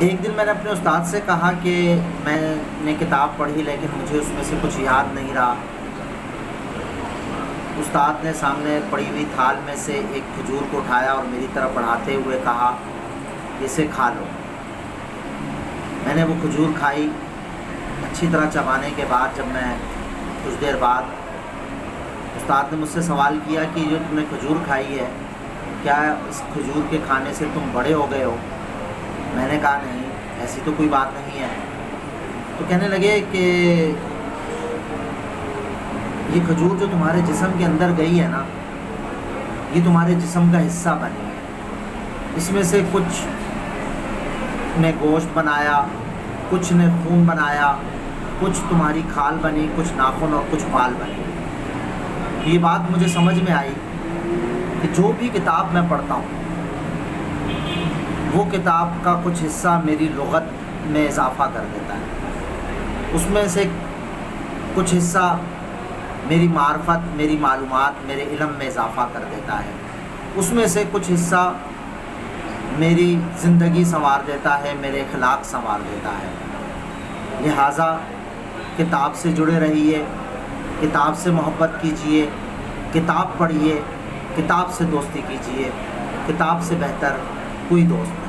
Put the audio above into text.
ایک دن میں نے اپنے استاد سے کہا کہ میں نے کتاب پڑھی لیکن مجھے اس میں سے کچھ یاد نہیں رہا۔ استاد نے سامنے پڑی ہوئی تھال میں سے ایک کھجور کو اٹھایا اور میری طرف بڑھاتے ہوئے کہا اسے کھا لو۔ میں نے وہ کھجور کھائی۔ اچھی طرح چبانے کے بعد جب میں کچھ دیر بعد استاد نے مجھ سے سوال کیا کہ جو تم نے کھجور کھائی ہے کیا اس کھجور کے کھانے سے تم بڑے ہو گئے ہو؟ میں نے کہا نہیں، ایسی تو کوئی بات نہیں ہے۔ تو کہنے لگے کہ یہ کھجور جو تمہارے جسم کے اندر گئی ہے نا، یہ تمہارے جسم کا حصہ بنی ہے۔ اس میں سے کچھ نے گوشت بنایا، کچھ نے خون بنایا، کچھ تمہاری کھال بنی، کچھ ناخن اور کچھ بال بنی۔ یہ بات مجھے سمجھ میں آئی کہ جو بھی کتاب میں پڑھتا ہوں وہ کتاب کا کچھ حصہ میری لغت میں اضافہ کر دیتا ہے، اس میں سے کچھ حصہ میری معرفت، میری معلومات، میرے علم میں اضافہ کر دیتا ہے، اس میں سے کچھ حصہ میری زندگی سنوار دیتا ہے، میرے اخلاق سنوار دیتا ہے۔ لہٰذا کتاب سے جڑے رہیے، کتاب سے محبت کیجیے، کتاب پڑھیے، کتاب سے دوستی کیجیے۔ کتاب سے بہتر کوئی دوست نہیں۔